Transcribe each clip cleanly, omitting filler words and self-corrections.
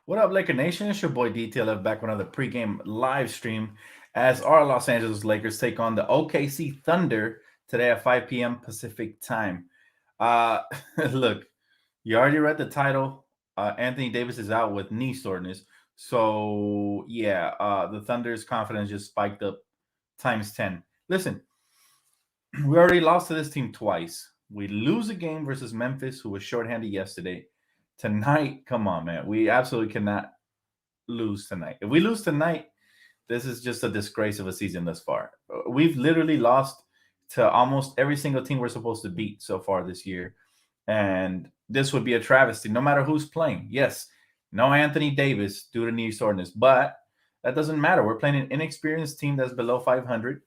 What up, Laker Nation? It's your boy DTLF back with another pregame live stream as our Los Angeles Lakers take on the OKC Thunder today at 5 p.m. Pacific time. Uh, Look, you already read the title. Anthony Davis is out with knee soreness. So, yeah, the Thunder's confidence just spiked up times 10. Listen, we already lost to this team twice. We lose a game versus Memphis, who was shorthanded yesterday. Tonight, come on, man. We absolutely cannot lose tonight. If we lose tonight, this is just a disgrace of a season thus far. We've literally lost to almost every single team we're supposed to beat so far this year. And this would be a travesty, no matter who's playing. Yes, no Anthony Davis due to knee soreness, but that doesn't matter. We're playing an inexperienced team that's below 500.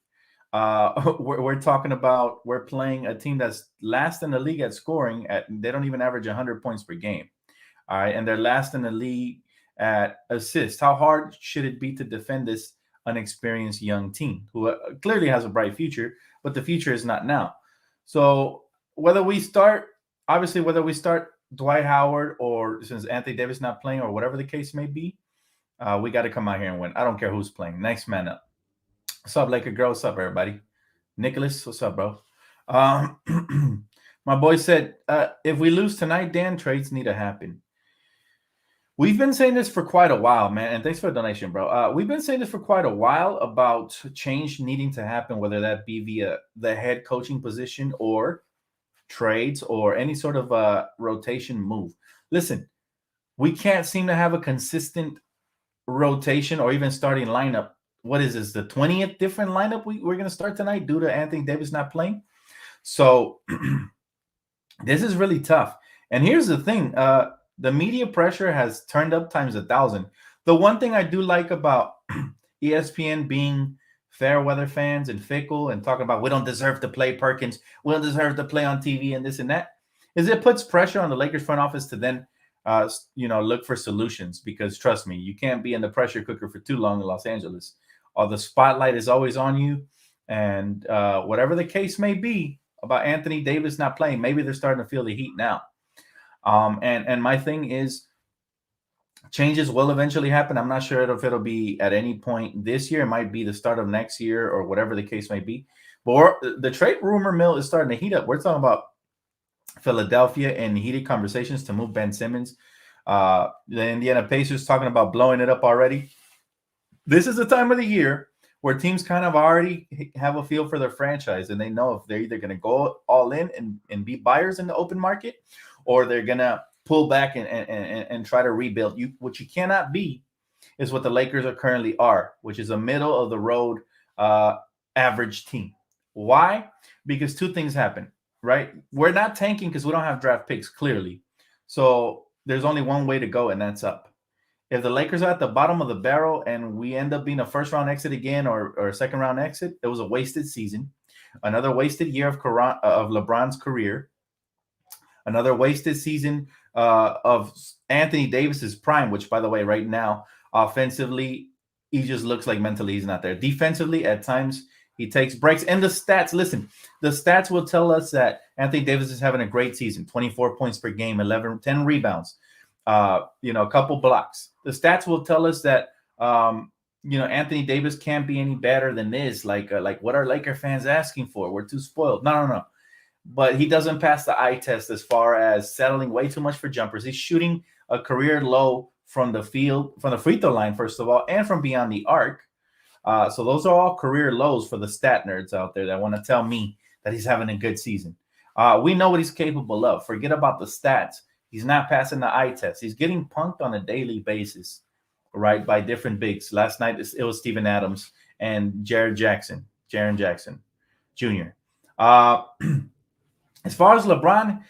We're talking about we're playing a team that's last in the league at scoring. They don't even average 100 points per game. All right, and they're last in the league at assists. How hard should it be to defend this unexperienced young team who clearly has a bright future, but the future is not now? So whether we start, obviously, whether we start Dwight Howard or since Anthony Davis not playing or whatever the case may be, we got to come out here and win. I don't care who's playing. Next man up. What's up, Laker girl? What's up, everybody? Nicholas, what's up, bro? My boy said, if we lose tonight, Dan, trades need to happen. We've been saying this for quite a while, man, and thanks for the donation, bro. We've been saying this for quite a while about change needing to happen, whether that be via the head coaching position or trades or any sort of rotation move. Listen, we can't seem to have a consistent rotation or even starting lineup. What is this, the 20th different lineup we're going to start tonight due to Anthony Davis not playing? So this is really tough. And here's the thing. The media pressure has turned up times 1,000. The one thing I do like about ESPN being fair weather fans and fickle and talking about we don't deserve to play Perkins, we don't deserve to play on TV and this and that, is it puts pressure on the Lakers front office to then look for solutions, because trust me, you can't be in the pressure cooker for too long in Los Angeles. Or the spotlight is always on you. And whatever the case may be about Anthony Davis not playing, maybe they're starting to feel the heat now. And my thing is, changes will eventually happen. I'm not sure if it'll be at any point this year. It might be the start of next year or whatever the case may be. But the trade rumor mill is starting to heat up. We're talking about Philadelphia and heated conversations to move Ben Simmons. The Indiana Pacers talking about blowing it up already. This is the time of the year where teams kind of already have a feel for their franchise, and they know if they're either going to go all in and be buyers in the open market, or they're going to pull back and try to rebuild. What you cannot be is what the Lakers are currently are, which is a middle of the road average team. Why? Because two things happen, right? We're not tanking because we don't have draft picks, clearly. So there's only one way to go, and that's up. If the Lakers are at the bottom of the barrel and we end up being a first round exit again or a second round exit, it was a wasted season, another wasted year of LeBron's career, another wasted season of Anthony Davis's prime, which, by the way, right now, offensively, he just looks like mentally he's not there. Defensively, at times, he takes breaks. And the stats, listen, the stats will tell us that Anthony Davis is having a great season, 24 points per game, 10 rebounds, a couple blocks. The stats will tell us that, Anthony Davis can't be any better than this. Like what are Laker fans asking for? We're too spoiled. No. But he doesn't pass the eye test as far as settling way too much for jumpers. He's shooting a career low from the field, from the free throw line, first of all, and from beyond the arc. So those are all career lows for the stat nerds out there that want to tell me that he's having a good season. We know what he's capable of. Forget about the stats. He's not passing the eye test. He's getting punked on a daily basis, right, by different bigs. Last night, it was Steven Adams and Jaren Jackson Jr. As far as LeBron,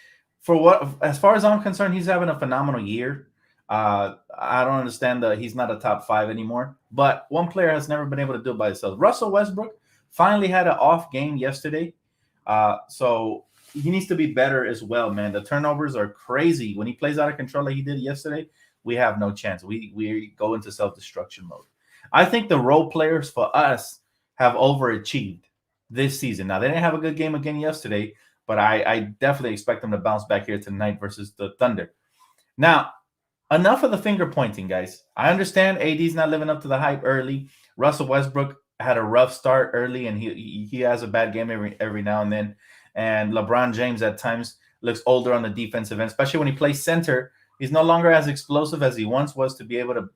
as far as I'm concerned, he's having a phenomenal year. I don't understand that he's not a top 5 anymore. But one player has never been able to do it by himself. Russell Westbrook finally had an off game yesterday. So he needs to be better as well, man. The turnovers are crazy. When he plays out of control like he did yesterday, we have no chance. We go into self-destruction mode. I think the role players for us have overachieved this season. Now, they didn't have a good game again yesterday, but I definitely expect them to bounce back here tonight versus the Thunder. Now, enough of the finger pointing, guys. I understand AD's not living up to the hype early. Russell Westbrook had a rough start early, and he has a bad game every now and then. And LeBron James at times looks older on the defensive end, especially when he plays center. He's no longer as explosive as he once was to be able to,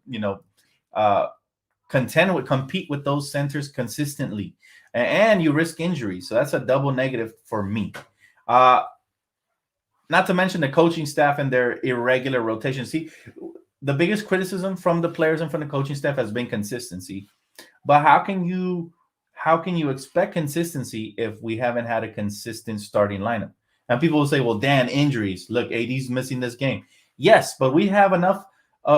uh, compete with those centers consistently. And you risk injury, so that's a double negative for me. Uh, Not to mention the coaching staff and their irregular rotation. See, the biggest criticism from the players and from the coaching staff has been consistency. But how can you expect consistency if we haven't had a consistent starting lineup? And people will say, "Well, Dan, injuries. Look, AD's missing this game." Yes, but we have enough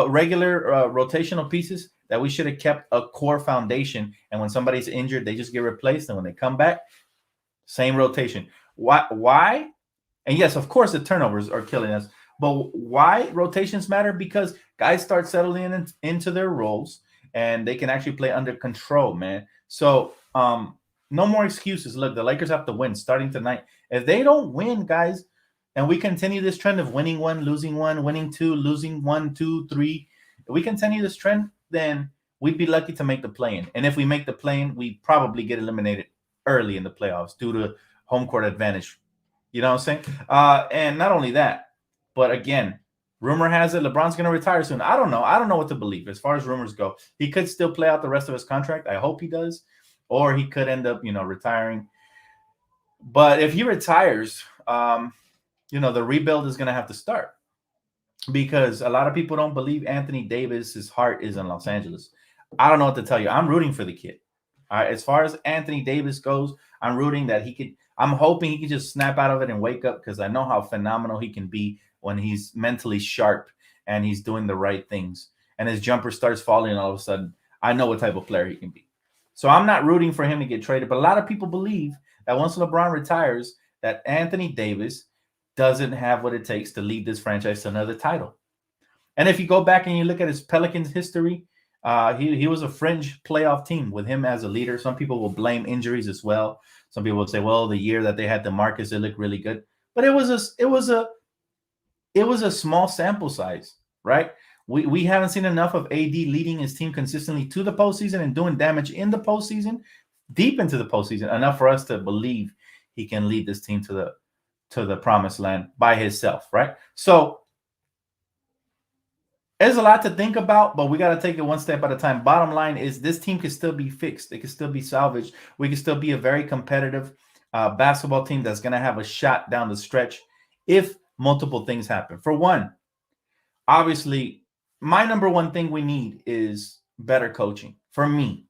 regular rotational pieces that we should have kept a core foundation. And when somebody's injured, they just get replaced. And when they come back, same rotation. Why? Why? And yes, of course, the turnovers are killing us. But why rotations matter? Because guys start settling into their roles and they can actually play under control, man. So no more excuses. Look, the Lakers have to win starting tonight. If they don't win, guys, and we continue this trend of winning one, losing one, winning two, losing one, two, three, if we continue this trend, then we'd be lucky to make the play-in. And if we make the play-in, we probably get eliminated early in the playoffs due to home court advantage. You know what I'm saying? And not only that, but again, rumor has it LeBron's going to retire soon. I don't know. I don't know what to believe as far as rumors go. He could still play out the rest of his contract. I hope he does. Or he could end up, retiring. But if he retires, the rebuild is going to have to start because a lot of people don't believe Anthony Davis's heart is in Los Angeles. I don't know what to tell you. I'm rooting for the kid. All right. As far as Anthony Davis goes, I'm rooting that he could. I'm hoping he can just snap out of it and wake up because I know how phenomenal he can be when he's mentally sharp and he's doing the right things. And his jumper starts falling, and all of a sudden, I know what type of player he can be. So I'm not rooting for him to get traded, but a lot of people believe that once LeBron retires, that Anthony Davis doesn't have what it takes to lead this franchise to another title. And if you go back and you look at his Pelicans history, he was a fringe playoff team with him as a leader. Some people will blame injuries as well. Some people would say, well, the year that they had DeMarcus, they looked really good. But it was a small sample size, right? We haven't seen enough of AD leading his team consistently to the postseason and doing damage in the postseason, deep into the postseason, enough for us to believe he can lead this team to the promised land by himself, right? So there's a lot to think about, but we got to take it one step at a time. Bottom line is this team can still be fixed. It can still be salvaged. We can still be a very competitive basketball team that's going to have a shot down the stretch if multiple things happen. For one, obviously, my number one thing we need is better coaching for me.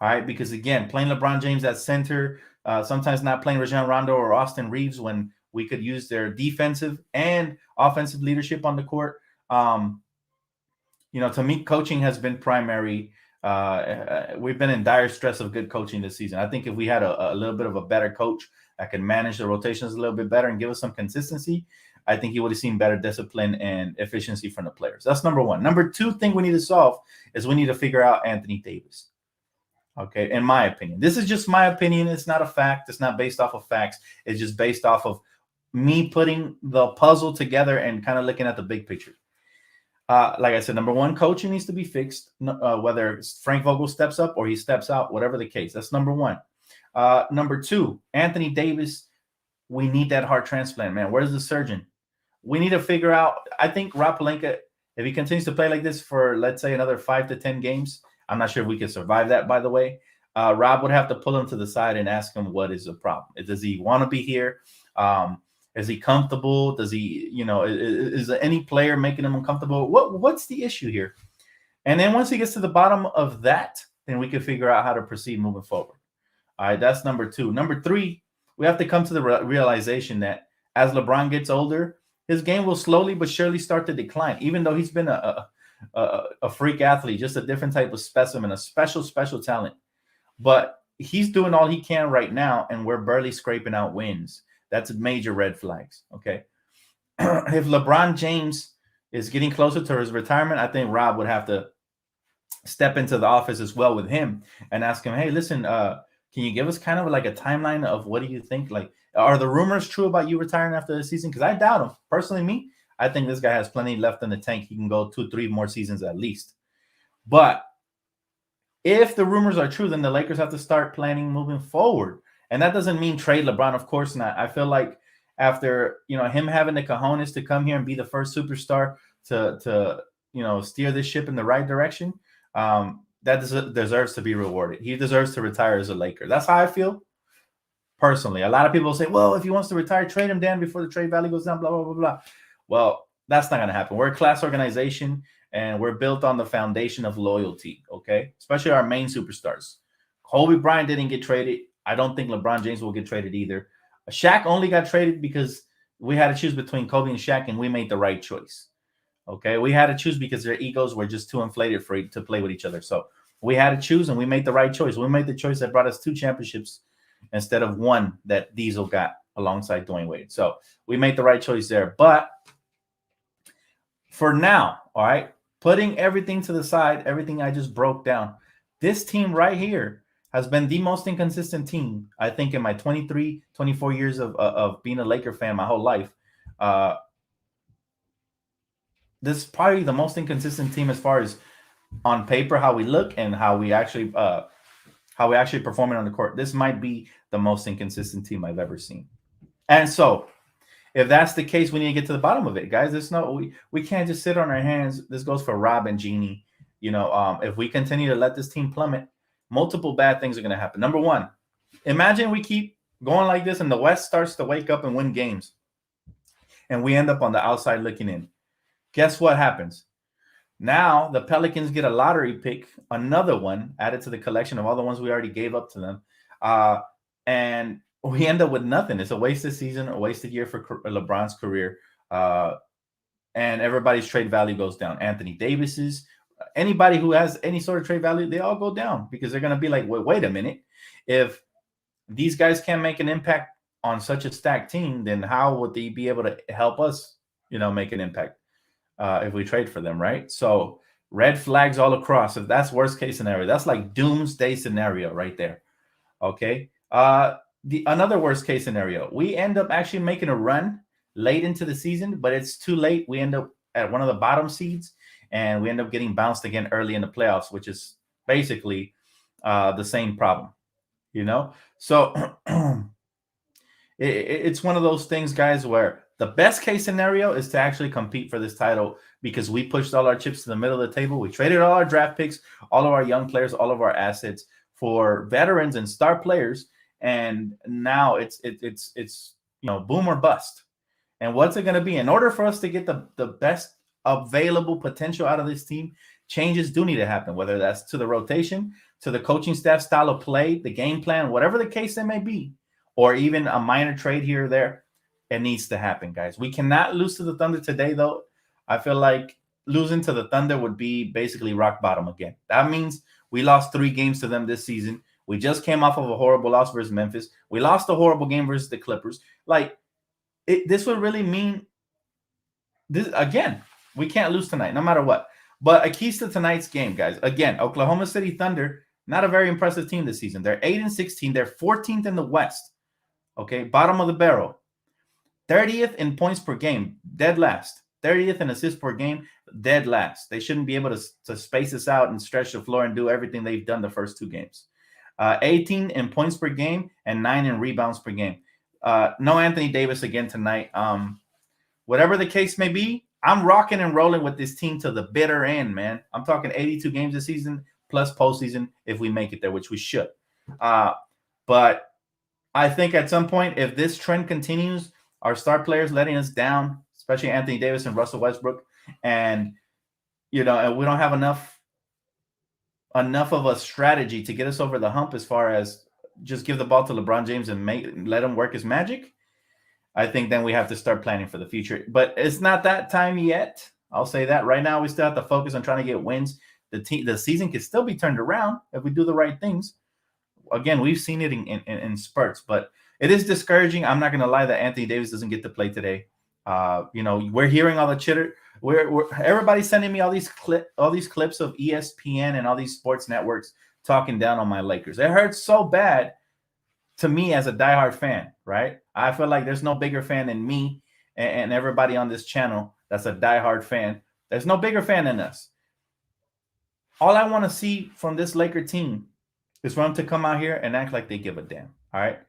All right, because again, playing LeBron James at center, sometimes not playing Rajon Rondo or Austin Reeves when we could use their defensive and offensive leadership on the court. To me, coaching has been primary. We've been in dire stress of good coaching this season. I think if we had a little bit of a better coach that could manage the rotations a little bit better and give us some consistency, I think you would have seen better discipline and efficiency from the players. That's number one. Number two thing we need to solve is we need to figure out Anthony Davis. Okay, in my opinion. This is just my opinion. It's not a fact. It's not based off of facts. It's just based off of me putting the puzzle together and kind of looking at the big picture. Like I said, number one, coaching needs to be fixed, whether Frank Vogel steps up or he steps out, whatever the case. That's number one. Number two, Anthony Davis, we need that heart transplant, man. Where's the surgeon? We need to figure out. I think Rob Pelinka, if he continues to play like this for, let's say, another 5 to 10 games, I'm not sure if we can survive that, by the way. Rob would have to pull him to the side and ask him what is the problem. Does he want to be here? Is he comfortable? Does he, is there any player making him uncomfortable? What's the issue here? And then once he gets to the bottom of that, then we can figure out how to proceed moving forward. All right, that's number two. Number three, we have to come to the realization that as LeBron gets older, his game will slowly but surely start to decline, even though he's been a freak athlete, just a different type of specimen, a special talent. But he's doing all he can right now, and we're barely scraping out wins. That's major red flags, okay? If LeBron James is getting closer to his retirement, I think Rob would have to step into the office as well with him and ask him, hey, listen, can you give us kind of like a timeline of what do you think? Like, are the rumors true about you retiring after the season? Because I doubt them. Personally, me, I think this guy has plenty left in the tank. He can go 2-3 more seasons at least. But if the rumors are true, then the Lakers have to start planning moving forward. And that doesn't mean trade LeBron, of course not. I feel like after him having the cojones to come here and be the first superstar to steer this ship in the right direction, that deserves to be rewarded. He deserves to retire as a Laker. That's how I feel personally. A lot of people say, well, if he wants to retire, trade him, Dan, before the trade value goes down, blah, blah, blah, blah. Well, that's not going to happen. We're a class organization, and we're built on the foundation of loyalty, okay? Especially our main superstars. Kobe Bryant didn't get traded. I don't think LeBron James will get traded either. Shaq only got traded because we had to choose between Kobe and Shaq, and we made the right choice, okay? We had to choose because their egos were just too inflated to play with each other. So we had to choose, and we made the right choice. We made the choice that brought us 2 championships instead of 1 that Diesel got alongside Dwayne Wade. So we made the right choice there. But for now, all right, putting everything to the side, everything I just broke down, this team right here has been the most inconsistent team, I think, in my 23, 24 years of being a Laker fan my whole life. This is probably the most inconsistent team as far as on paper, how we look and how we actually perform it on the court. This might be the most inconsistent team I've ever seen. And so if that's the case, we need to get to the bottom of it, guys. We can't just sit on our hands. This goes for Rob and Jeannie. If we continue to let this team plummet, multiple bad things are going to happen. Number one, imagine we keep going like this and the West starts to wake up and win games, and we end up on the outside looking in. Guess what happens? Now the Pelicans get a lottery pick, another one added to the collection of all the ones we already gave up to them, and we end up with nothing. It's a wasted season, a wasted year for LeBron's career, and everybody's trade value goes down. Anthony Davis's, anybody who has any sort of trade value, they all go down because they're going to be like, wait a minute. If these guys can't make an impact on such a stacked team, then how would they be able to help us, make an impact if we trade for them, right? So red flags all across. If that's worst case scenario, that's like doomsday scenario right there. Okay. Another worst case scenario, we end up actually making a run late into the season, but it's too late. We end up at one of the bottom seeds, and we end up getting bounced again early in the playoffs, which is basically the same problem, So it's one of those things, guys, where the best case scenario is to actually compete for this title because we pushed all our chips to the middle of the table. We traded all our draft picks, all of our young players, all of our assets for veterans and star players. And now it's boom or bust. And what's it going to be? In order for us to get the best available potential out of this team, changes do need to happen, whether that's to the rotation, to the coaching staff style of play, the game plan, whatever the case it may be, or even a minor trade here or there. It needs to happen, guys. We cannot lose to the Thunder today, though. I feel like losing to the Thunder would be basically rock bottom again. That means we lost 3 games to them this season. We just came off of a horrible loss versus Memphis. We lost a horrible game versus the Clippers. This would really mean this again. We can't lose tonight, no matter what. But a keys to tonight's game, guys. Again, Oklahoma City Thunder, not a very impressive team this season. They're 8-16. They're 14th in the West. Okay, bottom of the barrel. 30th in points per game, dead last. 30th in assists per game, dead last. They shouldn't be able to space this out and stretch the floor and do everything they've done the first 2 games. 18 in points per game and 9 in rebounds per game. No Anthony Davis again tonight. Whatever the case may be, I'm rocking and rolling with this team to the bitter end, man. I'm talking 82 games this season plus postseason if we make it there, which we should. But I think at some point, if this trend continues, our star players letting us down, especially Anthony Davis and Russell Westbrook, and and we don't have enough of a strategy to get us over the hump as far as just give the ball to LeBron James and let him work his magic, I think then we have to start planning for the future. But it's not that time yet. I'll say that right now. We still have to focus on trying to get wins. The season can still be turned around if we do the right things. Again, we've seen it in spurts, but it is discouraging. I'm not going to lie that Anthony Davis doesn't get to play today. We're hearing all the chitter. Everybody's sending me all these clips of ESPN and all these sports networks talking down on my Lakers. It hurts so bad to me as a diehard fan, right? I feel like there's no bigger fan than me and everybody on this channel that's a diehard fan. There's no bigger fan than us. All I want to see from this Laker team is for them to come out here and act like they give a damn. All right.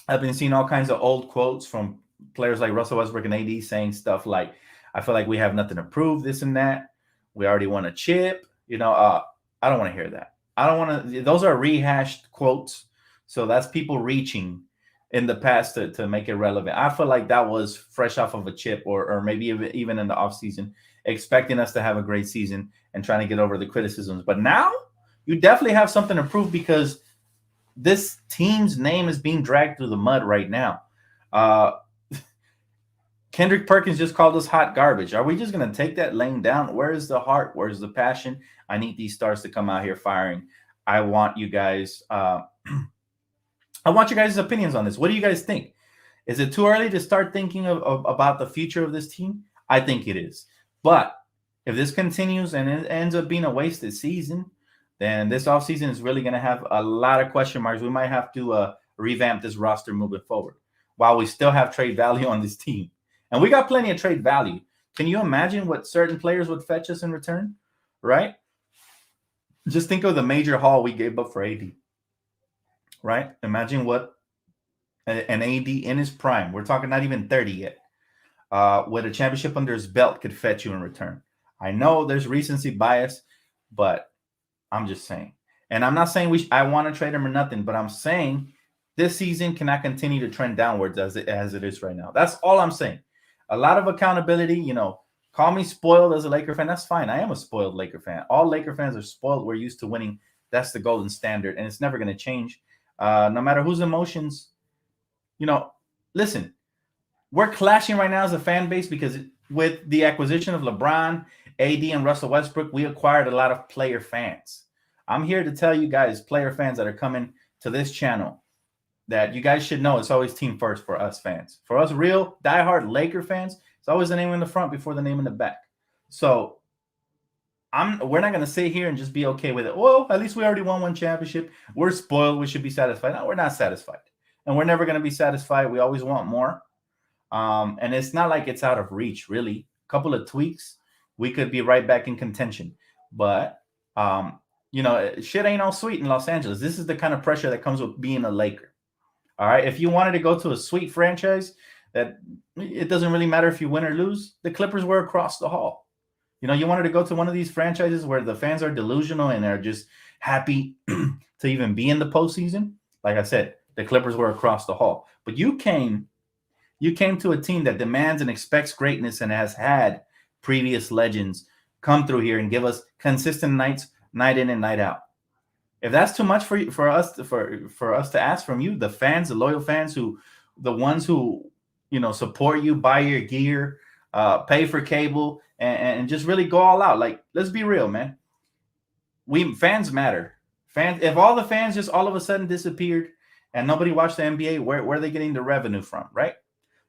I've been seeing all kinds of old quotes from players like Russell Westbrook and AD saying stuff like, I feel like we have nothing to prove, this and that. We already won a chip. I don't want to hear that. I don't want to. Those are rehashed quotes. So that's people reaching in the past to make it relevant. I feel like that was fresh off of a chip or maybe even in the offseason, expecting us to have a great season and trying to get over the criticisms. But now you definitely have something to prove because this team's name is being dragged through the mud right now. Kendrick Perkins just called us hot garbage. Are we just going to take that laying down? Where's the heart? Where's the passion? I need these stars to come out here firing. I want you guys. I want your guys' opinions on this. What do you guys think? Is it too early to start thinking about the future of this team? I think it is. But if this continues and it ends up being a wasted season, then this offseason is really going to have a lot of question marks. We might have to revamp this roster moving forward while we still have trade value on this team. And we got plenty of trade value. Can you imagine what certain players would fetch us in return? Right? Just think of the major haul we gave up for AD. Right? Imagine what an AD in his prime, we're talking not even 30 yet, with a championship under his belt could fetch you in return. I know there's recency bias, but I'm just saying. And I'm not saying I want to trade him or nothing, but I'm saying this season cannot continue to trend downwards as it is right now. That's all I'm saying. A lot of accountability, call me spoiled as a Laker fan. That's fine. I am a spoiled Laker fan. All Laker fans are spoiled. We're used to winning. That's the golden standard, and it's never going to change. No matter whose emotions, listen, we're clashing right now as a fan base because with the acquisition of LeBron, AD, and Russell Westbrook, we acquired a lot of player fans. I'm here to tell you guys, player fans that are coming to this channel, that you guys should know it's always team first for us fans. For us real diehard Laker fans, it's always the name in the front before the name in the back. So we're not going to sit here and just be okay with it. Well, at least we already won one championship. We're spoiled. We should be satisfied. No, we're not satisfied. And we're never going to be satisfied. We always want more. And it's not like it's out of reach, really. A couple of tweaks, we could be right back in contention. But, shit ain't all sweet in Los Angeles. This is the kind of pressure that comes with being a Laker. All right. If you wanted to go to a sweet franchise that it doesn't really matter if you win or lose, the Clippers were across the hall. You wanted to go to one of these franchises where the fans are delusional and they're just happy to even be in the postseason. Like I said, the Clippers were across the hall. But you came to a team that demands and expects greatness and has had previous legends come through here and give us consistent nights, night in and night out. If that's too much for us to ask from you, the fans, the loyal fans, the ones who support you, buy your gear, pay for cable, and just really go all out. Like, let's be real, man. Fans matter. Fans. If all the fans just all of a sudden disappeared and nobody watched the NBA, where are they getting the revenue from, right?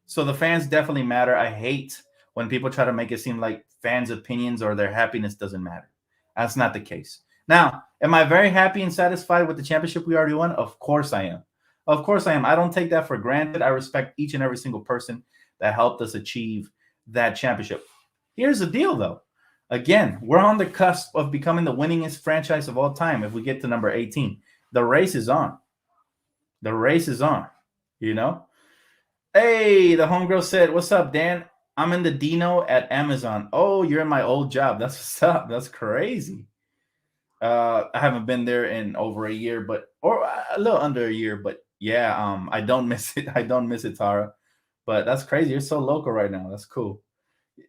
So the fans definitely matter. I hate when people try to make it seem like fans' opinions or their happiness doesn't matter. That's not the case. Now, am I very happy and satisfied with the championship we already won? Of course I am. Of course I am. I don't take that for granted. I respect each and every single person that helped us achieve that championship. Here's the deal, though. Again, we're on the cusp of becoming the winningest franchise of all time if we get to number 18. The race is on. The race is on, Hey, the homegirl said, what's up, Dan? I'm in the Dino at Amazon. Oh, you're in my old job. That's what's up. That's crazy. I haven't been there in over a year, or a little under a year, but yeah, I don't miss it. I don't miss it, Tara. But that's crazy. You're so local right now. That's cool.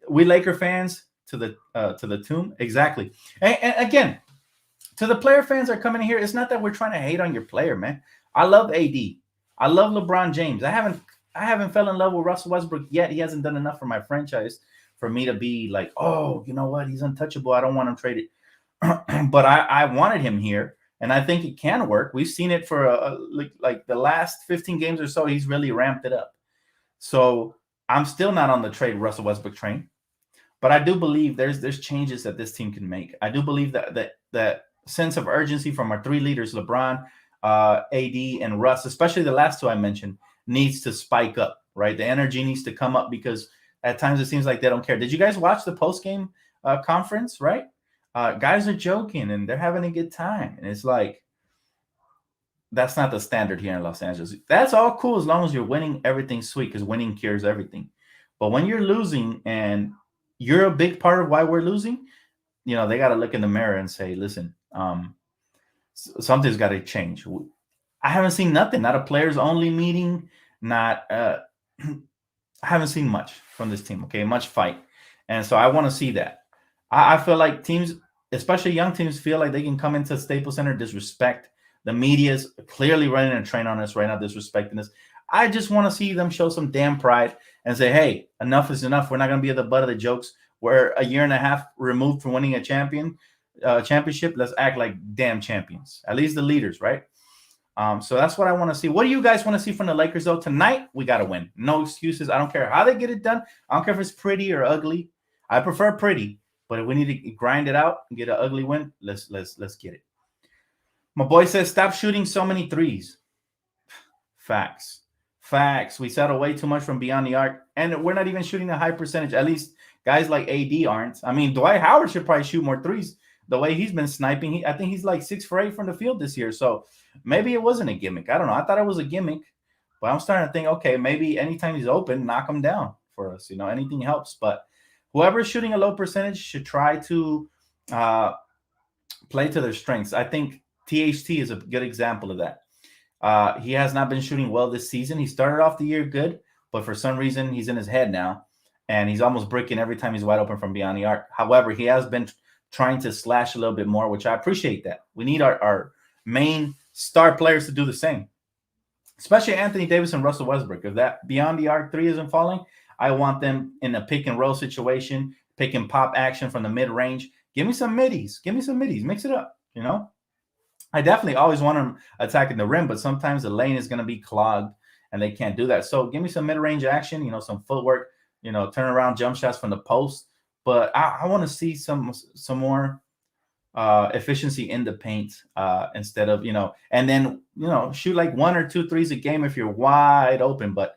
We Laker fans to the tomb. Exactly. And again, to the player fans that are coming in here, it's not that we're trying to hate on your player, man. I love AD. I love LeBron James. I haven't fell in love with Russell Westbrook yet. He hasn't done enough for my franchise for me to be like, oh, you know what? He's untouchable. I don't want him traded. But I wanted him here, and I think it can work. We've seen it for like the last 15 games or so. He's really ramped it up. So I'm still not on the trade Russell Westbrook train, but I do believe there's changes that this team can make. I do believe that sense of urgency from our three leaders, LeBron, AD, and Russ, especially the last two I mentioned, needs to spike up. Right, the energy needs to come up because at times it seems like they don't care. Did you guys watch the post-game conference, right? Guys are joking and they're having a good time. And it's like, that's not the standard here in Los Angeles. That's all cool as long as you're winning, everything's sweet because winning cures everything. But when you're losing and you're a big part of why we're losing, you know, they got to look in the mirror and say, listen, something's got to change. I haven't seen nothing, not a players only meeting, not I haven't seen much from this team, okay? Much fight. And so I want to see that. I feel like teams, especially young teams, feel like they can come into Staples Center, disrespect. The media's clearly running a train on us right now, disrespecting us. I just want to see them show some damn pride and say, hey, enough is enough. We're not going to be at the butt of the jokes. We're a year and a half removed from winning a championship. Let's act like damn champions, at least the leaders, right? So that's what I want to see. What do you guys want to see from the Lakers, though? Tonight, we got to win. No excuses. I don't care how they get it done. I don't care if it's pretty or ugly. I prefer pretty, but if we need to grind it out and get an ugly win, let's get it. My boy says, stop shooting so many threes. Facts. We settle way too much from beyond the arc, and we're not even shooting a high percentage. At least guys like AD aren't. I mean, Dwight Howard should probably shoot more threes. The way he's been sniping, I think he's like 6 for 8 from the field this year. So maybe it wasn't a gimmick. I don't know. I thought it was a gimmick, but I'm starting to think, okay, maybe anytime he's open, knock him down for us. You know, anything helps. But whoever's shooting a low percentage should try to play to their strengths. I think THT is a good example of that. He has not been shooting well this season. He started off the year good, but for some reason he's in his head now, and he's almost bricking every time he's wide open from beyond the arc. However, he has been trying to slash a little bit more, which I appreciate that. We need our main star players to do the same, especially Anthony Davis and Russell Westbrook. If that beyond the arc three isn't falling, I want them in a pick and roll situation, pick and pop action from the mid range. Give me some middies. Mix it up, you know? I definitely always want them attacking the rim, but sometimes the lane is going to be clogged and they can't do that. So give me some mid-range action, you know, some footwork, you know, turn around jump shots from the post. But I want to see some more efficiency in the paint instead of, you know, and then, you know, shoot like 1 or 2 threes a game if you're wide open. But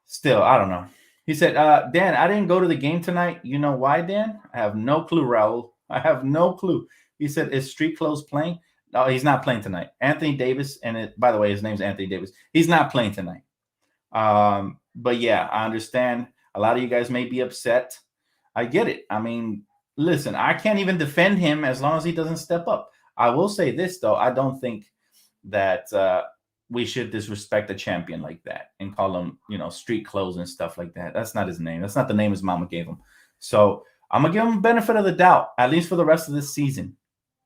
still, I don't know. He said, Dan, I didn't go to the game tonight. You know why, Dan? I have no clue, Raul. I have no clue. He said, is Street Clothes playing? No, he's not playing tonight. Anthony Davis, and by the way, his name's Anthony Davis. He's not playing tonight. But yeah, I understand. A lot of you guys may be upset. I get it. I mean, listen, I can't even defend him as long as he doesn't step up. I will say this, though. I don't think that we should disrespect a champion like that and call him, you know, Street Clothes and stuff like that. That's not his name. That's not the name his mama gave him. So I'm going to give him benefit of the doubt, at least for the rest of this season.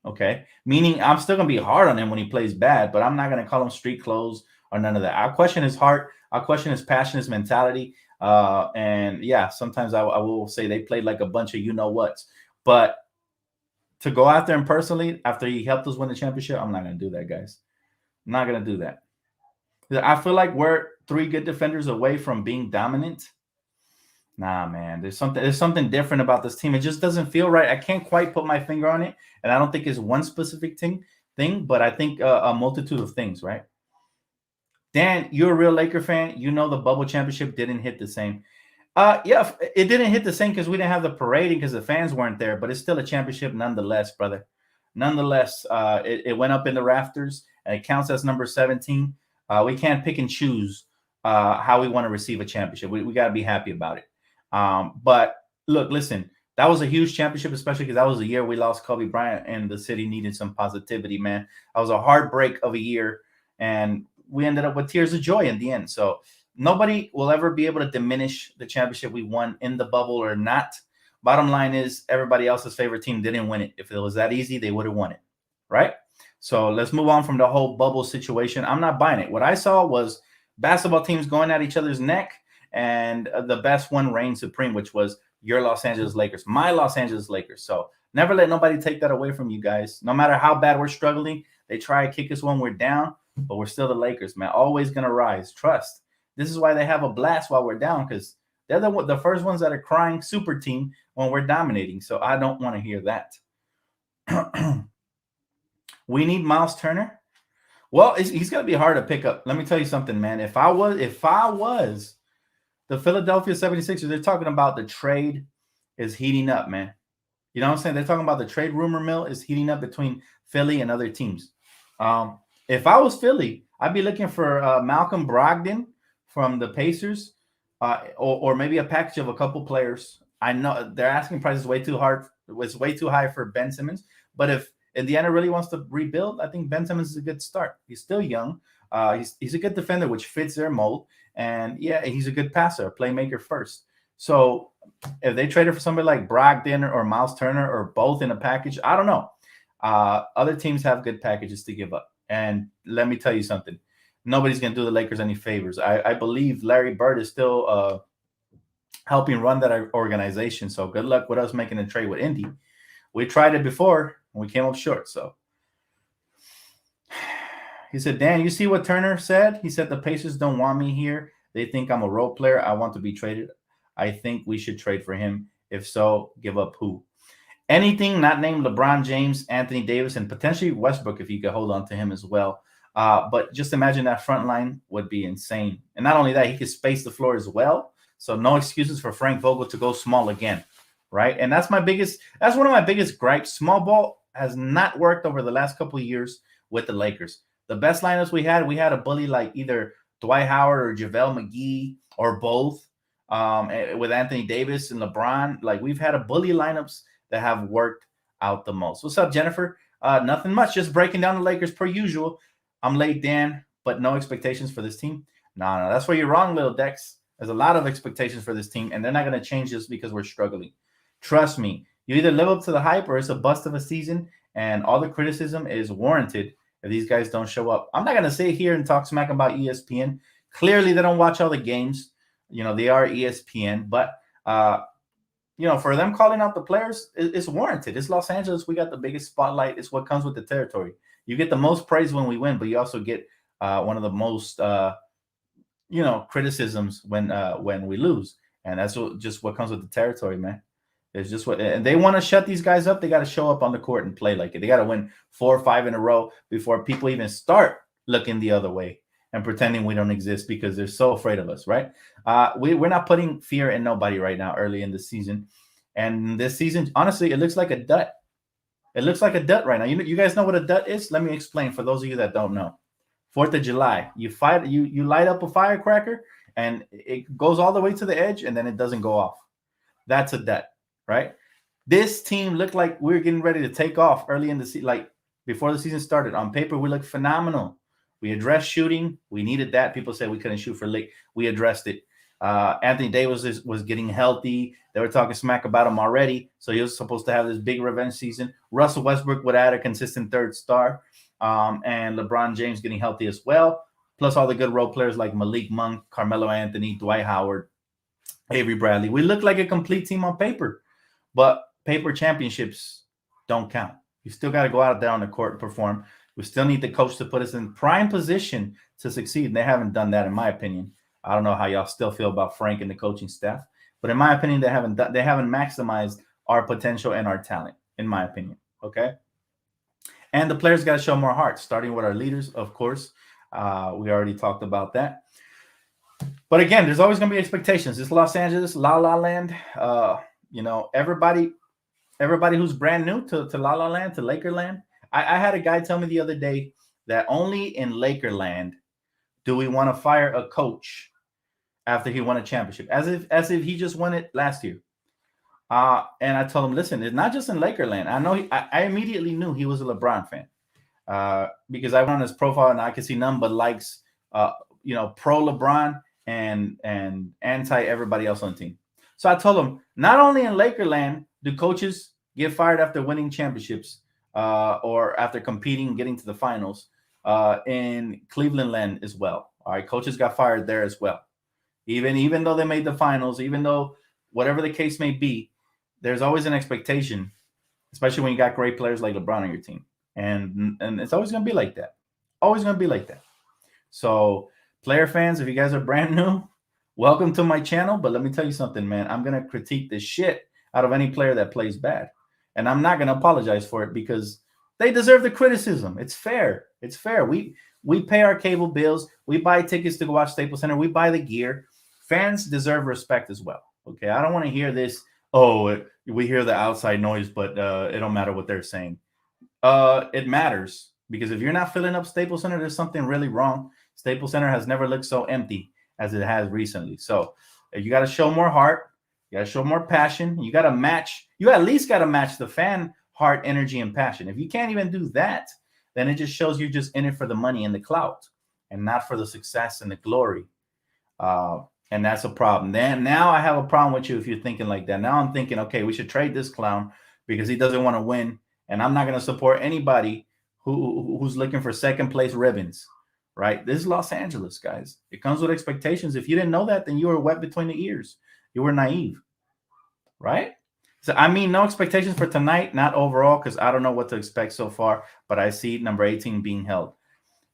Okay, meaning I'm still going to be hard on him when he plays bad, but I'm not going to call him Street Clothes or none of that. I'll question his heart. I'll question his passion, his mentality. And yeah, sometimes I will say they played like a bunch of you-know-whats. But to go after him personally, after he helped us win the championship, I'm not going to do that, guys. I'm not going to do that. I feel like we're 3 good defenders away from being dominant. Nah, man, there's something different about this team. It just doesn't feel right. I can't quite put my finger on it, and I don't think it's one specific thing, but I think a multitude of things, right? Dan, you're a real Laker fan. You know the bubble championship didn't hit the same. Yeah, it didn't hit the same because we didn't have the parading because the fans weren't there, but it's still a championship nonetheless, brother. Nonetheless, it went up in the rafters, and it counts as number 17. We can't pick and choose how we want to receive a championship. We got to be happy about it. But look, listen, that was a huge championship, especially because that was the year we lost Kobe Bryant and the city needed some positivity, man. That was a heartbreak of a year, and we ended up with tears of joy in the end. So nobody will ever be able to diminish the championship we won in the bubble or not. Bottom line is everybody else's favorite team didn't win it. If it was that easy, they would have won it, right? So let's move on from the whole bubble situation. I'm not buying it. What I saw was basketball teams going at each other's neck, and the best one reigned supreme, which was your Los Angeles Lakers, my Los Angeles Lakers. So never let nobody take that away from you guys. No matter how bad we're struggling, they try to kick us when we're down, but we're still the Lakers, man. Always going to rise. Trust. This is why they have a blast while we're down, because they're the first ones that are crying super team when we're dominating. So I don't want to hear that. We need Miles Turner. Well, he's going to be hard to pick up. Let me tell you something, man. If I was the Philadelphia 76ers, they're talking about the trade is heating up, man. You know what I'm saying? They're talking about the trade rumor mill is heating up between Philly and other teams. If I was Philly, I'd be looking for Malcolm Brogdon from the Pacers, or maybe a package of a couple players. I know their asking price is way too high for Ben Simmons. But if Indiana really wants to rebuild, I think Ben Simmons is a good start. He's still young. He's a good defender, which fits their mold. And yeah, he's a good passer, a playmaker first. So if they traded for somebody like Brogdon or Miles Turner or both in a package, I don't know. Other teams have good packages to give up. And let me tell you something. Nobody's going to do the Lakers any favors. I believe Larry Bird is still helping run that organization. So good luck with us making a trade with Indy. We tried it before and we came up short. So he said, Dan, you see what Turner said? He said the Pacers don't want me here. They think I'm a role player. I want to be traded. I think we should trade for him. If so, give up who? Anything not named LeBron James, Anthony Davis, and potentially Westbrook if you could hold on to him as well. But just imagine that front line would be insane. And not only that, he could space the floor as well. So no excuses for Frank Vogel to go small again, right? And that's one of my biggest gripes. Small ball has not worked over the last couple of years with the Lakers. The best lineups we had a bully like either Dwight Howard or JaVale McGee or both. With Anthony Davis and LeBron, like we've had a bully lineups that have worked out the most. What's up, Jennifer? Nothing much, just breaking down the Lakers per usual. I'm late, Dan, but no expectations for this team. No, that's where you're wrong, little Dex. There's a lot of expectations for this team, and they're not going to change just because we're struggling. Trust me, you either live up to the hype or it's a bust of a season, and all the criticism is warranted if these guys don't show up. I'm not going to sit here and talk smack about ESPN. Clearly, they don't watch all the games. You know, they are ESPN, but, for them calling out the players, it's warranted. It's Los Angeles. We got the biggest spotlight. It's what comes with the territory. You get the most praise when we win, but you also get one of the most, criticisms when we lose. And that's just what comes with the territory, man. It's just and they want to shut these guys up. They got to show up on the court and play like it. They got to win 4 or 5 in a row before people even start looking the other way and pretending we don't exist because they're so afraid of us, right? We're not putting fear in nobody right now early in the season. And this season, honestly, it looks like a dud. It looks like a dud right now. You guys know what a dud is? Let me explain for those of you that don't know. 4th of July, you light up a firecracker and it goes all the way to the edge and then it doesn't go off. That's a dud, right? This team looked like we were getting ready to take off early in the season, like before the season started. On paper, we looked phenomenal. We addressed shooting. We needed that. People said we couldn't shoot for late. We addressed it. Anthony Davis was getting healthy. They were talking smack about him already. So he was supposed to have this big revenge season. Russell Westbrook would add a consistent 3rd star. And LeBron James getting healthy as well. Plus all the good role players like Malik Monk, Carmelo Anthony, Dwight Howard, Avery Bradley. We look like a complete team on paper. But paper championships don't count. You still got to go out there on the court and perform. We still need the coach to put us in prime position to succeed. And they haven't done that, in my opinion. I don't know how y'all still feel about Frank and the coaching staff, but in my opinion, they haven't maximized our potential and our talent, in my opinion. Okay. And the players got to show more heart, starting with our leaders, of course. We already talked about that. But again, there's always going to be expectations. It's Los Angeles, La La Land. Everybody who's brand new to La La Land, to Lakerland. I had a guy tell me the other day that only in Lakerland do we want to fire a coach after he won a championship, as if he just won it last year. And I told him, listen, it's not just in Lakerland. I know I immediately knew he was a LeBron fan because I went on his profile and I could see none but likes, pro LeBron and anti everybody else on the team. So I told him, not only in Lakerland do coaches get fired after winning championships or after competing, getting to the finals, in Cleveland land as well. All right, coaches got fired there as well. Even though they made the finals, even though whatever the case may be, there's always an expectation, especially when you got great players like LeBron on your team. And it's always going to be like that. Always going to be like that. So player fans, if you guys are brand new, welcome to my channel. But let me tell you something, man. I'm going to critique the shit out of any player that plays bad. And I'm not going to apologize for it because they deserve the criticism. It's fair. It's fair. We pay our cable bills. We buy tickets to go watch Staples Center. We buy the gear. fans deserve respect as well. Okay, I don't want to hear this. Oh, we hear the outside noise, but it don't matter what they're saying. It matters because if you're not filling up Staples Center, there's something really wrong. Staples Center has never looked so empty as it has recently. So you got to show more heart. You got to show more passion. You got to match. You at least got to match the fan heart, energy, and passion. If you can't even do that, then it just shows you're just in it for the money and the clout, and not for the success and the glory. And that's a problem. Then now I have a problem with you if you're thinking like that. Now I'm thinking, okay, we should trade this clown because he doesn't want to win, and I'm not going to support anybody who's looking for second place ribbons. Right? This is Los Angeles, guys. It comes with expectations. If you didn't know that, then you were wet between the ears. You were naive, right? So, I mean, no expectations for tonight, not overall, because I don't know what to expect so far, but I see number 18 being held.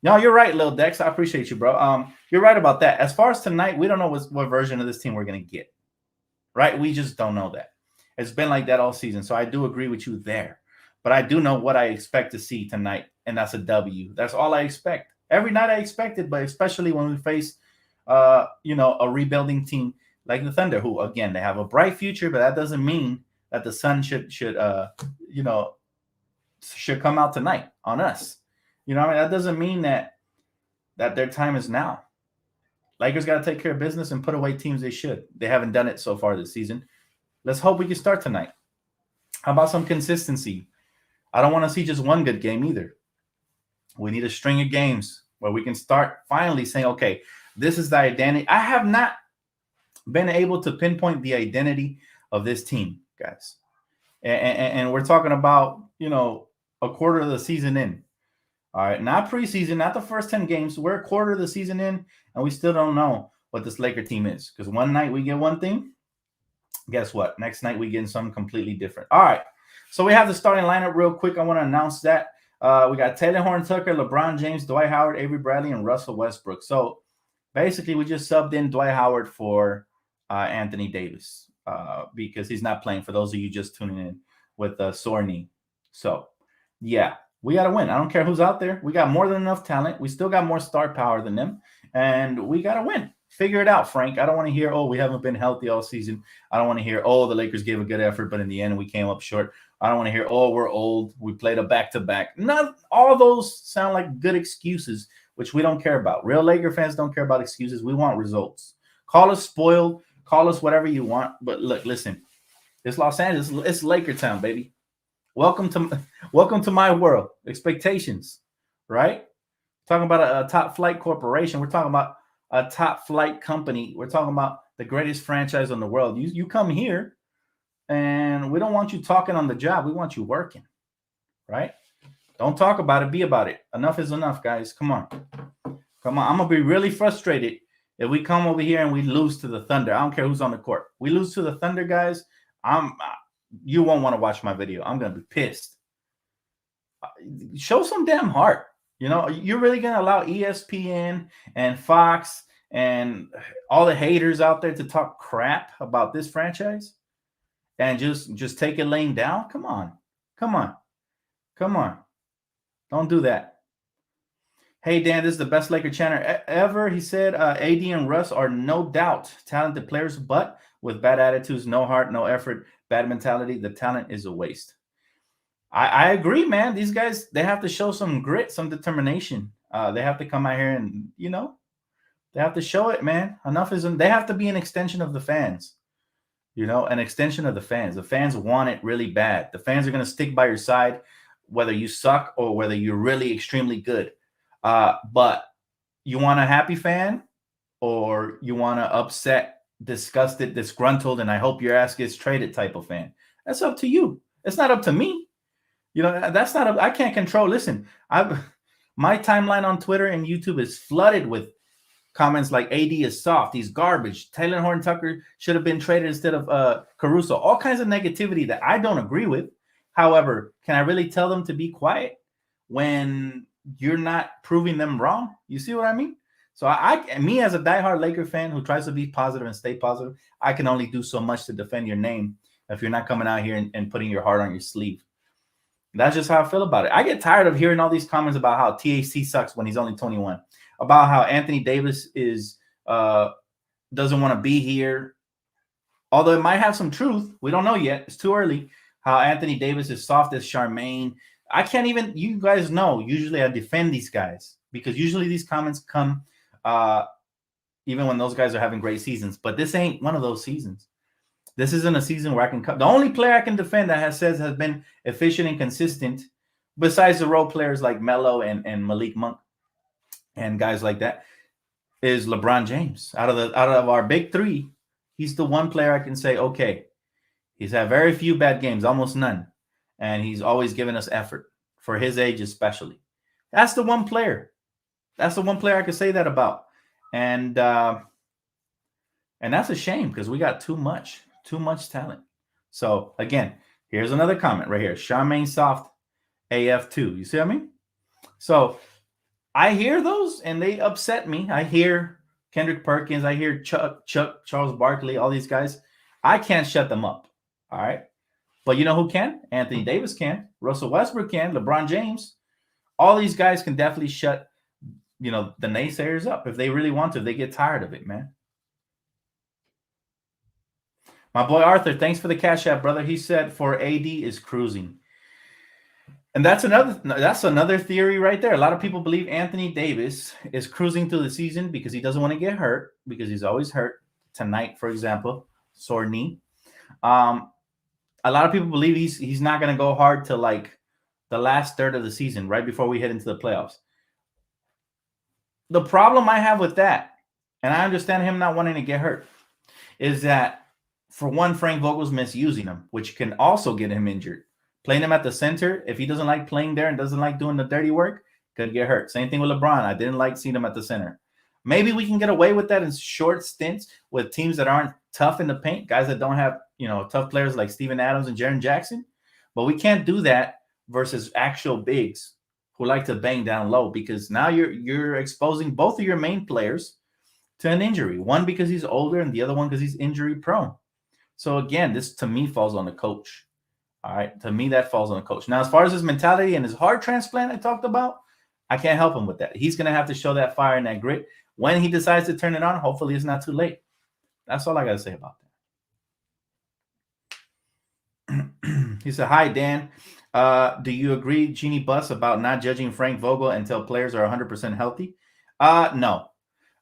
No, you're right, Lil Dex. I appreciate you, bro. You're right about that. As far as tonight, we don't know what version of this team we're going to get, right? We just don't know that. It's been like that all season, so I do agree with you there. But I do know what I expect to see tonight, and that's a W. That's all I expect. Every night I expect it, but especially when we face, a rebuilding team like the Thunder, who, again, they have a bright future, but that doesn't mean that the sun should come out tonight on us. You know what I mean? That doesn't mean that their time is now. Lakers got to take care of business and put away teams they should. They haven't done it so far this season. Let's hope we can start tonight. How about some consistency? I don't want to see just one good game either. We need a string of games where we can start finally saying, okay, this is the identity. I have not been able to pinpoint the identity of this team, guys. And we're talking about, a quarter of the season in. All right, not preseason, not the first 10 games. We're a quarter of the season in, and we still don't know what this Laker team is. Because one night we get one thing. Guess what? Next night we get something completely different. All right, so we have the starting lineup real quick. I want to announce that. We got Taylor Horn-Tucker, LeBron James, Dwight Howard, Avery Bradley, and Russell Westbrook. So basically we just subbed in Dwight Howard for Anthony Davis because he's not playing, for those of you just tuning in, with a sore knee. So, yeah, we got to win. I don't care who's out there. We got more than enough talent. We still got more star power than them, and we got to win. Figure it out, Frank. I don't want to hear, oh, we haven't been healthy all season. I don't want to hear, oh, the Lakers gave a good effort, but in the end we came up short. I don't want to hear, oh, we're old. We played a back-to-back. Not all those sound like good excuses, which we don't care about. Real Laker fans don't care about excuses. We want results. Call us spoiled. Call us whatever you want. But look, listen, it's Los Angeles. It's Laker town, baby. Welcome to my world. Expectations, right? Talking about a top flight corporation. We're talking about a top flight company. We're talking about the greatest franchise in the world. You come here, and we don't want you talking on the job. We want you working, right? Don't talk about it. Be about it. Enough is enough, guys. Come on. I'm going to be really frustrated if we come over here and we lose to the Thunder. I don't care who's on the court. We lose to the Thunder, guys. You won't want to watch my video. I'm going to be pissed. Show some damn heart. You're really going to allow ESPN and Fox and all the haters out there to talk crap about this franchise and just take it laying down? Come on. Don't do that. Hey, Dan, this is the best Laker channel ever. He said AD and Russ are no doubt talented players, but with bad attitudes, no heart, no effort, bad mentality, the talent is a waste. I agree, man. These guys, they have to show some grit, some determination. They have to come out here and, they have to show it, man. They have to be an extension of the fans. An extension of the fans. The fans want it really bad. The fans are going to stick by your side, whether you suck or whether you're really extremely good. But you want a happy fan, or you want to upset, disgusted, disgruntled, and I hope your ass gets traded type of fan? That's up to you. It's not up to me. That's not I can't control. Listen, my timeline on Twitter and YouTube is flooded with comments like AD is soft, he's garbage, Taylor Horn-Tucker should have been traded instead of Caruso. All kinds of negativity that I don't agree with. However, can I really tell them to be quiet when you're not proving them wrong? You see what I mean? So me as a diehard Laker fan who tries to be positive and stay positive, I can only do so much to defend your name if you're not coming out here and putting your heart on your sleeve. That's just how I feel about it. I get tired of hearing all these comments about how THC sucks when he's only 21, about how Anthony Davis is doesn't want to be here. Although it might have some truth. We don't know yet. It's too early. How Anthony Davis is soft as Charmaine. I can't even, you guys know, usually I defend these guys because usually these comments come even when those guys are having great seasons. But this ain't one of those seasons. This isn't a season where I can cut. The only player I can defend that has been efficient and consistent, besides the role players like Melo and Malik Monk and guys like that, is LeBron James. Out of our big three, he's the one player I can say, okay, he's had very few bad games, almost none. And he's always given us effort for his age, especially. That's the one player. That's the one player I could say that about. And that's a shame because we got too much talent. So again, here's another comment right here. Charmaine Soft AF2. You see what I mean? So I hear those and they upset me. I hear Kendrick Perkins. I hear Chuck, Charles Barkley, all these guys. I can't shut them up. All right. But you know who can? Anthony Davis can. Russell Westbrook can. LeBron James. All these guys can definitely shut, the naysayers up if they really want to. If they get tired of it, man. My boy Arthur, thanks for the Cash App, brother. He said for AD is cruising. And that's another theory right there. A lot of people believe Anthony Davis is cruising through the season because he doesn't want to get hurt, because he's always hurt. Tonight, for example, sore knee. A lot of people believe he's not going to go hard till like the last third of the season, right before we head into the playoffs. The problem I have with that, and I understand him not wanting to get hurt, is that for one, Frank Vogel's misusing him, which can also get him injured. Playing him at the center, if he doesn't like playing there and doesn't like doing the dirty work, could get hurt. Same thing with LeBron. I didn't like seeing him at the center. Maybe we can get away with that in short stints with teams that aren't tough in the paint, guys that don't have, tough players like Steven Adams and Jaren Jackson. But we can't do that versus actual bigs who like to bang down low, because now you're exposing both of your main players to an injury. One because he's older and the other one because he's injury prone. So again, this to me falls on the coach. All right. To me, that falls on the coach. Now, as far as his mentality and his heart transplant I talked about, I can't help him with that. He's going to have to show that fire and that grit. When he decides to turn it on, hopefully it's not too late. That's all I got to say about that. He said, hi, Dan. Do you agree, Jeannie Buss, about not judging Frank Vogel until players are 100% healthy? No.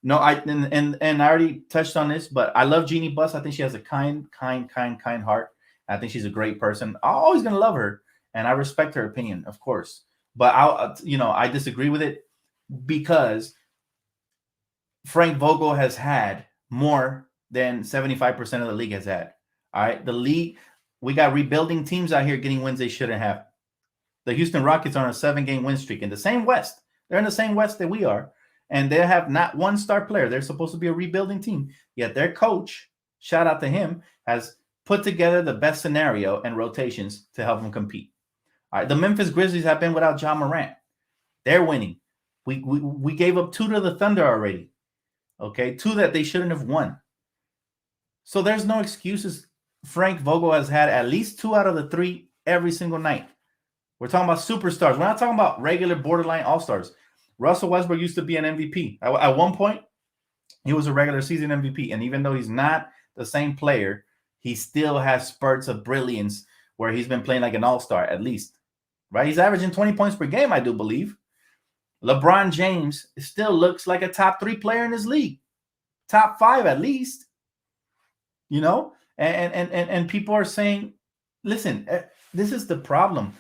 No, and I already touched on this, but I love Jeannie Buss. I think she has a kind heart. I think she's a great person. I'm always going to love her, and I respect her opinion, of course. But I disagree with it because Frank Vogel has had more than 75% of the league has had. All right, the league, we got rebuilding teams out here getting wins they shouldn't have. The Houston Rockets are on a 7-game win streak in the same West. They're in the same West that we are. And they have not one star player. They're supposed to be a rebuilding team. Yet their coach, shout out to him, has put together the best scenario and rotations to help them compete. All right, the Memphis Grizzlies have been without Ja Morant. They're winning. We gave up 2 to the Thunder already. Okay, 2 that they shouldn't have won. So there's no excuses. Frank Vogel has had at least 2 out of the 3 every single night. We're talking about superstars. We're not talking about regular borderline all-stars. Russell Westbrook used to be an MVP. At one point, he was a regular season MVP. And even though he's not the same player, he still has spurts of brilliance where he's been playing like an all-star at least. Right? He's averaging 20 points per game, I do believe. LeBron James still looks like a top 3 player in his league. Top 5 at least. And people are saying, listen, this is the problem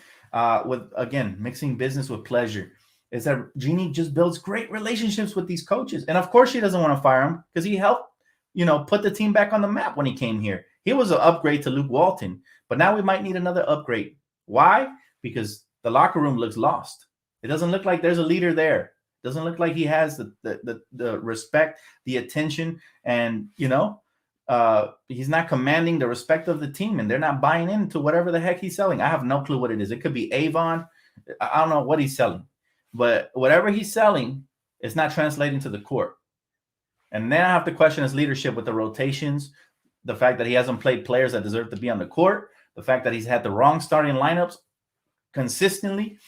with, again, mixing business with pleasure. Is that Jeannie just builds great relationships with these coaches. And of course she doesn't want to fire him because he helped, put the team back on the map when he came here. He was an upgrade to Luke Walton, but now we might need another upgrade. Why? Because the locker room looks lost. It doesn't look like there's a leader there. It doesn't look like he has the respect, the attention, and, he's not commanding the respect of the team, and they're not buying into whatever the heck he's selling. I have no clue what it is. It could be Avon. I don't know what he's selling. But whatever he's selling, it's not translating to the court. And then I have to question his leadership with the rotations, the fact that he hasn't played players that deserve to be on the court, the fact that he's had the wrong starting lineups consistently.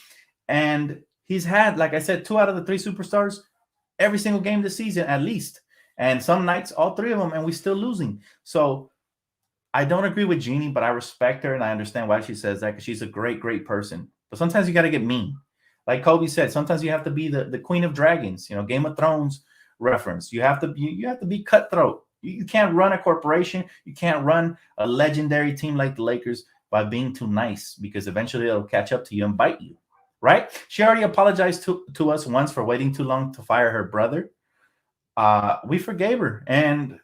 And he's had, like I said, 2 out of the 3 superstars every single game this season, at least. And some nights, all three of them, and we still losing. So I don't agree with Jeannie, but I respect her and I understand why she says that, because she's a great, great person. But sometimes you got to get mean. Like Kobe said, sometimes you have to be the Queen of Dragons, Game of Thrones reference. You have to be cutthroat. You can't run a corporation. You can't run a legendary team like the Lakers by being too nice, because eventually it'll catch up to you and bite you, right? She already apologized to us once for waiting too long to fire her brother. We forgave her. And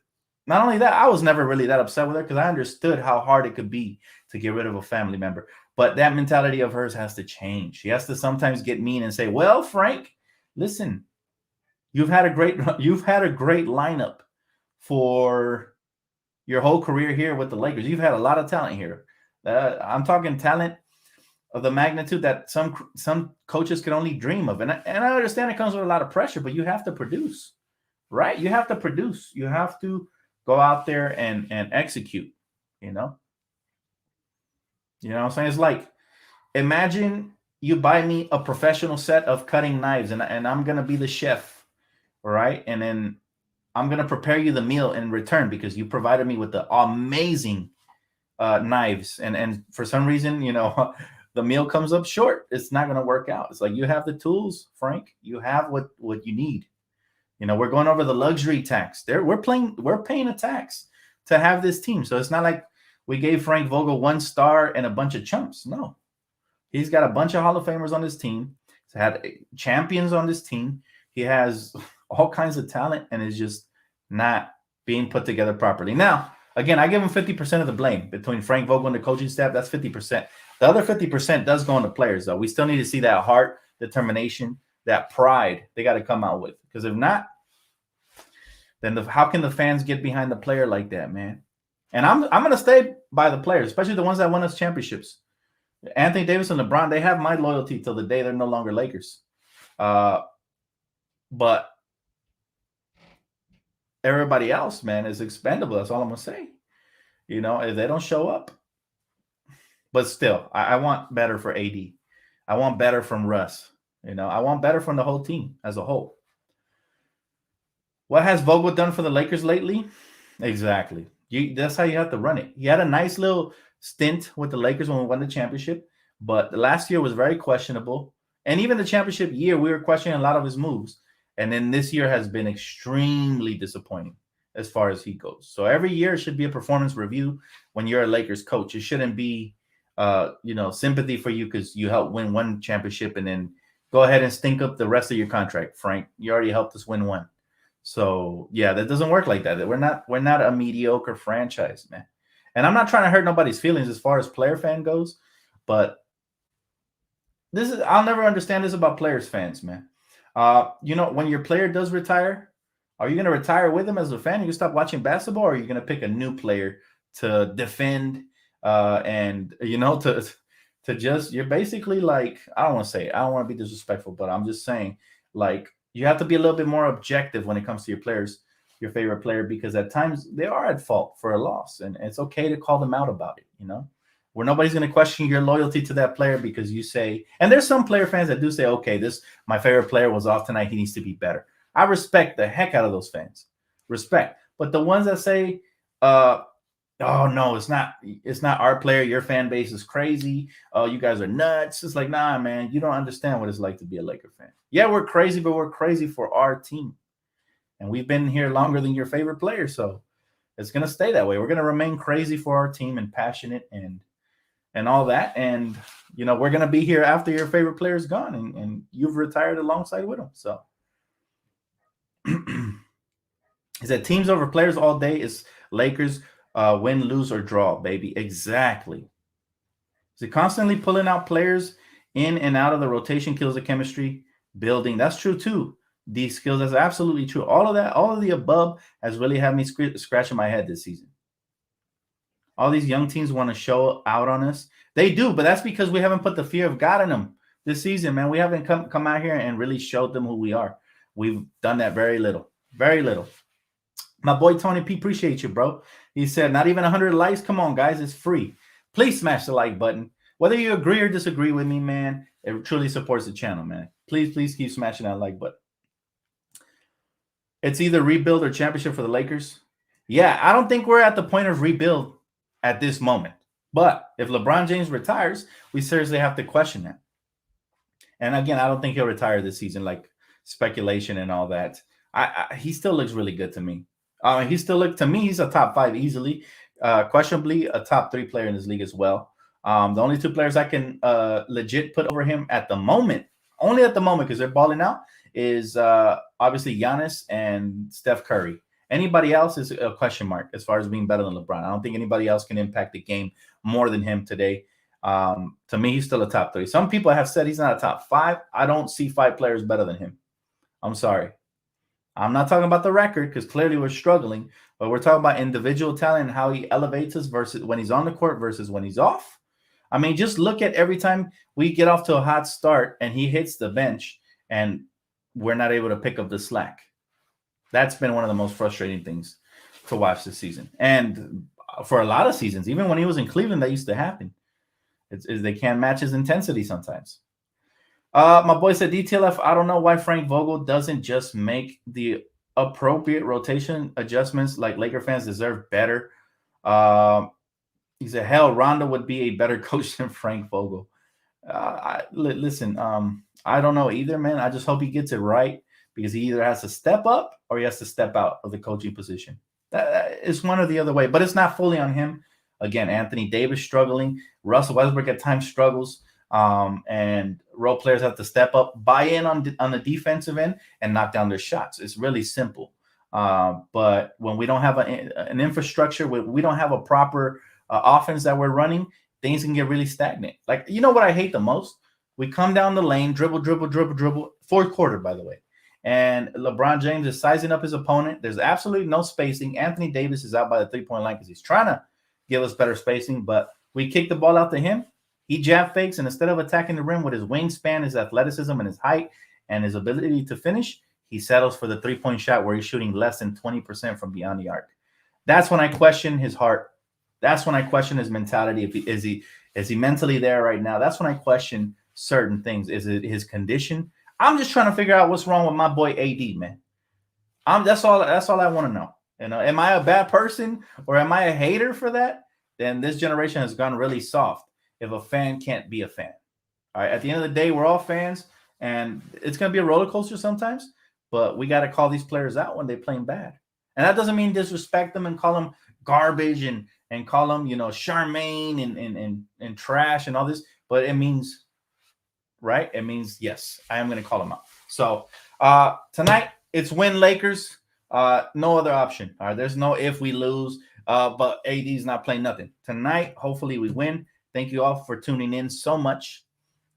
not only that, I was never really that upset with her, because I understood how hard it could be to get rid of a family member. But that mentality of hers has to change. She has to sometimes get mean and say, well, Frank, listen, you've had a great lineup for your whole career here with the Lakers. You've had a lot of talent here. I'm talking talent of the magnitude that some coaches can only dream of. And I understand it comes with a lot of pressure, but you have to produce, right? You have to produce. You have to go out there and execute, You know what I'm saying? It's like, imagine you buy me a professional set of cutting knives, and I'm going to be the chef, right? And then I'm going to prepare you the meal in return because you provided me with the amazing knives. And for some reason, the meal comes up short. It's not going to work out. It's like, you have the tools, Frank. You have what you need. We're going over the luxury tax. We're paying a tax to have this team. So it's not like we gave Frank Vogel 1 star and a bunch of chumps. No, he's got a bunch of Hall of Famers on his team. He's had champions on this team. He has all kinds of talent and is just not being put together properly. Now, again, I give him 50% of the blame between Frank Vogel and the coaching staff. That's 50%. The other 50% does go on the players, though. We still need to see that heart, determination, that pride they got to come out with. Because if not, then how can the fans get behind the player like that, man? And I'm going to stay by the players, especially the ones that won us championships. Anthony Davis and LeBron, they have my loyalty till the day they're no longer Lakers. But everybody else, man, is expendable. That's all I'm going to say. If they don't show up. But still, I want better for AD. I want better from Russ. I want better from the whole team as a whole. What has Vogel done for the Lakers lately? Exactly. That's how you have to run it. He had a nice little stint with the Lakers when we won the championship, but the last year was very questionable. And even the championship year, we were questioning a lot of his moves. And then this year has been extremely disappointing as far as he goes. So every year should be a performance review when you're a Lakers coach. It shouldn't be, sympathy for you because you helped win one championship and then go ahead and stink up the rest of your contract, Frank. You already helped us win one. So yeah, that doesn't work like that. We're not a mediocre franchise, man. And I'm not trying to hurt nobody's feelings as far as player fan goes, but I'll never understand this about players fans, man. When your player does retire, are you going to retire with him as a fan? You stop watching basketball, or are you going to pick a new player to defend and to just, you're basically like, I don't want to be disrespectful, but I'm just saying, like, you have to be a little bit more objective when it comes to your players, your favorite player, because at times they are at fault for a loss, and it's okay to call them out about it, where nobody's going to question your loyalty to that player because you say, and there's some player fans that do say, okay, my favorite player was off tonight, he needs to be better. I respect the heck out of those fans. Respect. But the ones that say, oh no, it's not our player, your fan base is crazy, oh, you guys are nuts. It's like, nah, man, you don't understand what it's like to be a Laker fan. Yeah, we're crazy, but we're crazy for our team. And we've been here longer than your favorite player, so it's going to stay that way. We're going to remain crazy for our team and passionate and all that. And, we're going to be here after your favorite player is gone and you've retired alongside with him. So is that teams over players all day is Lakers win, lose, or draw, baby. Exactly. Is it constantly pulling out players in and out of the rotation kills the chemistry building? That's true too. These skills, that's absolutely true. All of that, all of the above has really had me scratching my head this season. All these young teams want to show out on us. They do, but that's because we haven't put the fear of God in them this season, man. We haven't come out here and really showed them who we are. We've done that very little. Very little. My boy Tony P, appreciate you, bro. He said, not even 100 likes. Come on, guys. It's free. Please smash the like button. Whether you agree or disagree with me, man, it truly supports the channel, man. Please keep smashing that like button. It's either rebuild or championship for the Lakers. Yeah, I don't think we're at the point of rebuild at this moment. But if LeBron James retires, we seriously have to question that. And again, I don't think he'll retire this season, like speculation and all that. He still looks really good to me. He still look to me. He's a top 5 easily, questionably a top 3 player in this league as well. The only 2 players I can legit put over him at the moment, only at the moment because they're balling out, is obviously Giannis and Steph Curry. Anybody else is a question mark as far as being better than LeBron. I don't think anybody else can impact the game more than him today. To me, he's still a top 3. Some people have said he's not a top 5. I don't see 5 players better than him. I'm sorry. I'm not talking about the record because clearly we're struggling, but we're talking about individual talent and how he elevates us versus when he's on the court versus when he's off. I mean, just look at every time we get off to a hot start and he hits the bench and we're not able to pick up the slack. That's been one of the most frustrating things to watch this season. And for a lot of seasons, even when he was in Cleveland, that used to happen. They can't match his intensity sometimes. My boy said, DTLF, I don't know why Frank Vogel doesn't just make the appropriate rotation adjustments. Like Laker fans deserve better. He said, hell, Rondo would be a better coach than Frank Vogel. Listen, I don't know either, man. I just hope he gets it right because he either has to step up or he has to step out of the coaching position. It's one or the other way, but it's not fully on him. Again, Anthony Davis struggling. Russell Westbrook at times struggles. And role players have to step up, buy in on the defensive end, and knock down their shots. It's really simple. But when we don't have an infrastructure, we don't have a proper offense that we're running, things can get really stagnant. Like, you know what I hate the most? We come down the lane, dribble. Fourth quarter, by the way. And LeBron James is sizing up his opponent. There's absolutely no spacing. Anthony Davis is out by the three-point line because he's trying to give us better spacing, but we kick the ball out to him. He jab fakes, and instead of attacking the rim with his wingspan, his athleticism, and his height, and his ability to finish, he settles for the three-point shot where he's shooting less than 20% from beyond the arc. That's when I question his heart. That's when I question his mentality. Is he mentally there right now? That's when I question certain things. Is it his condition? I'm just trying to figure out what's wrong with my boy AD, man. That's all I want to know. You know, am I a bad person or am I a hater for that? Then this generation has gone really soft. If a fan can't be a fan, all right. At the end of the day, we're all fans, and it's going to be a roller coaster sometimes. But we got to call these players out when they're playing bad, and that doesn't mean disrespect them and call them garbage and call them, you know, Charmaine and trash and all this. But it means, right? It means yes, I am going to call them out. So tonight it's win Lakers. No other option. All right, there's no if we lose. But AD's not playing nothing tonight. Hopefully we win. Thank you all for tuning in so much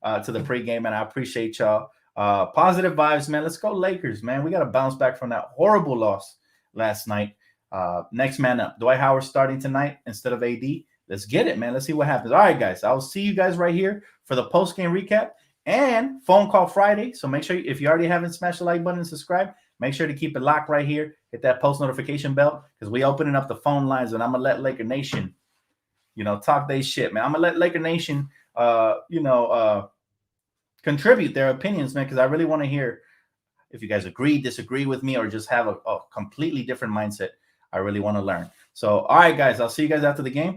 to the pregame, and I appreciate y'all. Positive vibes, man. Let's go Lakers, man. We got to bounce back from that horrible loss last night. Next man up. Dwight Howard starting tonight instead of AD. Let's get it, man. Let's see what happens. All right, guys. I'll see you guys right here for the post-game recap and phone call Friday. So make sure, if you already haven't smashed the like button and subscribe, make sure to keep it locked right here. Hit that post notification bell because we opening up the phone lines, and I'm going to let Laker Nation, you know, talk they shit, man. I'm going to let Laker Nation, contribute their opinions, man, because I really want to hear if you guys agree, disagree with me, or just have a completely different mindset. I really want to learn. So, all right, guys, I'll see you guys after the game.